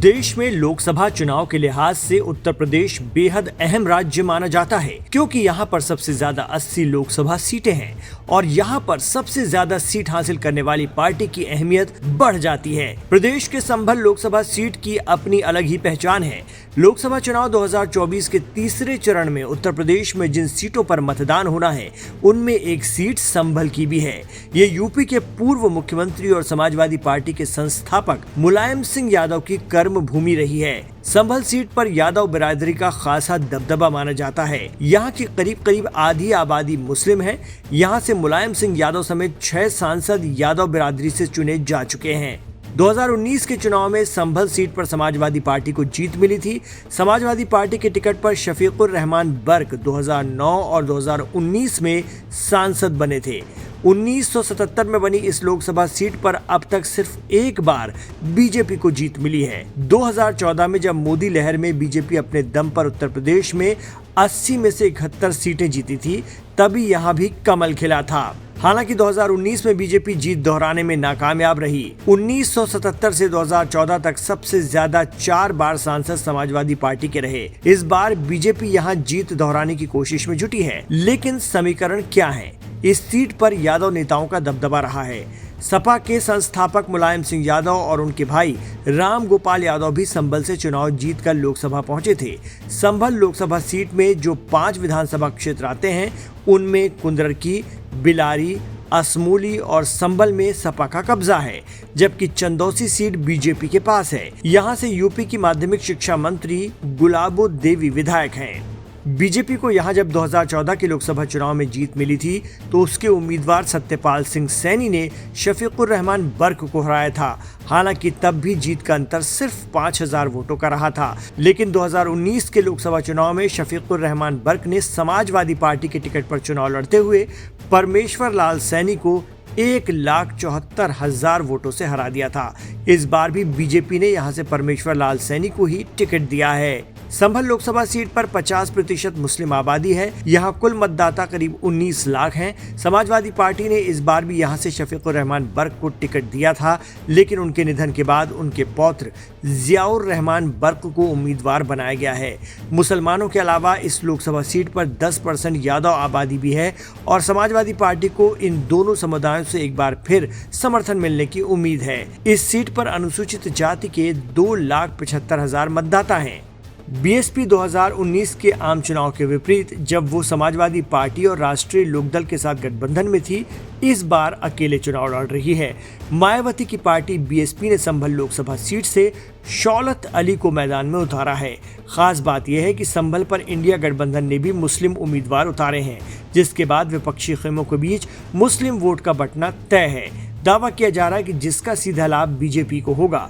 देश में लोकसभा चुनाव के लिहाज से उत्तर प्रदेश बेहद अहम राज्य माना जाता है, क्योंकि यहाँ पर सबसे ज्यादा 80 लोकसभा सीटें हैं और यहाँ पर सबसे ज्यादा सीट हासिल करने वाली पार्टी की अहमियत बढ़ जाती है। प्रदेश के संभल लोकसभा सीट की अपनी अलग ही पहचान है। लोकसभा चुनाव 2024 के तीसरे चरण में उत्तर प्रदेश में जिन सीटों पर मतदान होना है, उनमें एक सीट संभल की भी है। ये यूपी के पूर्व मुख्यमंत्री और समाजवादी पार्टी के संस्थापक मुलायम सिंह यादव की कर्म भूमि रही है। संभल सीट पर यादव बिरादरी का खासा दबदबा माना जाता है। यहाँ की करीब आधी आबादी मुस्लिम है। यहाँ से मुलायम सिंह यादव समेत 6 सांसद यादव बिरादरी से चुने जा चुके हैं। 2019 के चुनाव में संभल सीट पर समाजवादी पार्टी को जीत मिली थी। समाजवादी पार्टी के टिकट पर शफीकुर रहमान बर्क 2009 और 2019 में सांसद बने थे। 1977 में बनी इस लोकसभा सीट पर अब तक सिर्फ एक बार बीजेपी को जीत मिली है। 2014 में जब मोदी लहर में बीजेपी अपने दम पर उत्तर प्रदेश में 80 में से 71 सीटें जीती थी, तभी यहाँ भी कमल खिला था। हालांकि 2019 में बीजेपी जीत दोहराने में नाकामयाब रही। 1977 से 2014 तक सबसे ज्यादा 4 बार सांसद समाजवादी पार्टी के रहे। इस बार बीजेपी यहां जीत दोहराने की कोशिश में जुटी है, लेकिन समीकरण क्या है? इस सीट पर यादव नेताओं का दबदबा रहा है। सपा के संस्थापक मुलायम सिंह यादव और उनके भाई राम गोपाल यादव भी संभल से चुनाव जीतकर लोकसभा पहुंचे थे। संभल लोकसभा सीट में जो 5 विधानसभा क्षेत्र आते हैं, उनमें कुंदरकी, बिलारी, असमोली और संभल में सपा का कब्जा है, जबकि चंदौसी सीट बीजेपी के पास है। यहाँ से यूपी की माध्यमिक शिक्षा मंत्री गुलाबो देवी विधायक हैं। बीजेपी को यहां जब 2014 के लोकसभा चुनाव में जीत मिली थी, तो उसके उम्मीदवार सत्यपाल सिंह सैनी ने शफीकुर रहमान बर्क को हराया था। हालांकि तब भी जीत का अंतर सिर्फ 5000 वोटों का रहा था। लेकिन 2019 के लोकसभा चुनाव में शफीकुर रहमान बर्क ने समाजवादी पार्टी के टिकट पर चुनाव लड़ते हुए परमेश्वर लाल सैनी को 1,74,000 वोटों से हरा दिया था। इस बार भी बीजेपी ने यहां से परमेश्वर लाल सैनी को ही टिकट दिया है। संभल लोकसभा सीट पर 50% मुस्लिम आबादी है। यहाँ कुल मतदाता करीब 19 लाख हैं। समाजवादी पार्टी ने इस बार भी यहाँ से शफीकुर रहमान बर्क को टिकट दिया था, लेकिन उनके निधन के बाद उनके पौत्र जियाउर रहमान बर्क को उम्मीदवार बनाया गया है। मुसलमानों के अलावा इस लोकसभा सीट पर 10% यादव आबादी भी है और समाजवादी पार्टी को इन दोनों समुदायों से एक बार फिर समर्थन मिलने की उम्मीद है। इस सीट पर अनुसूचित जाति के 2,75,000 मतदाता हैं। बीएसपी 2019 के आम चुनाव के विपरीत जब वो समाजवादी पार्टी और राष्ट्रीय लोकदल के साथ गठबंधन में थी, इस बार अकेले चुनाव लड़ रही है। मायावती की पार्टी बीएसपी ने संभल लोकसभा सीट से शौलत अली को मैदान में उतारा है। खास बात यह है कि संभल पर इंडिया गठबंधन ने भी मुस्लिम उम्मीदवार उतारे हैं, जिसके बाद विपक्षी खेमों के बीच मुस्लिम वोट का बंटना तय है। दावा किया जा रहा है कि जिसका सीधा लाभ बीजेपी को होगा।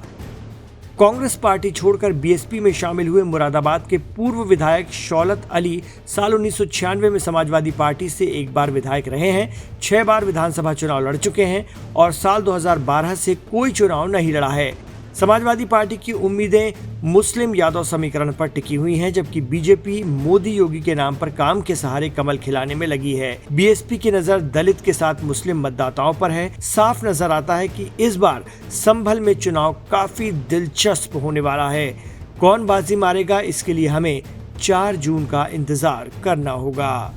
कांग्रेस पार्टी छोड़कर बीएसपी में शामिल हुए मुरादाबाद के पूर्व विधायक शौलत अली साल 1996 में समाजवादी पार्टी से एक बार विधायक रहे हैं, 6 बार विधानसभा चुनाव लड़ चुके हैं और साल 2012 से कोई चुनाव नहीं लड़ा है। समाजवादी पार्टी की उम्मीदें मुस्लिम यादव समीकरण पर टिकी हुई हैं, जबकि बीजेपी मोदी योगी के नाम पर काम के सहारे कमल खिलाने में लगी है। बीएसपी की नजर दलित के साथ मुस्लिम मतदाताओं पर है। साफ नजर आता है कि इस बार संभल में चुनाव काफी दिलचस्प होने वाला है। कौन बाजी मारेगा, इसके लिए हमें 4 जून का इंतजार करना होगा।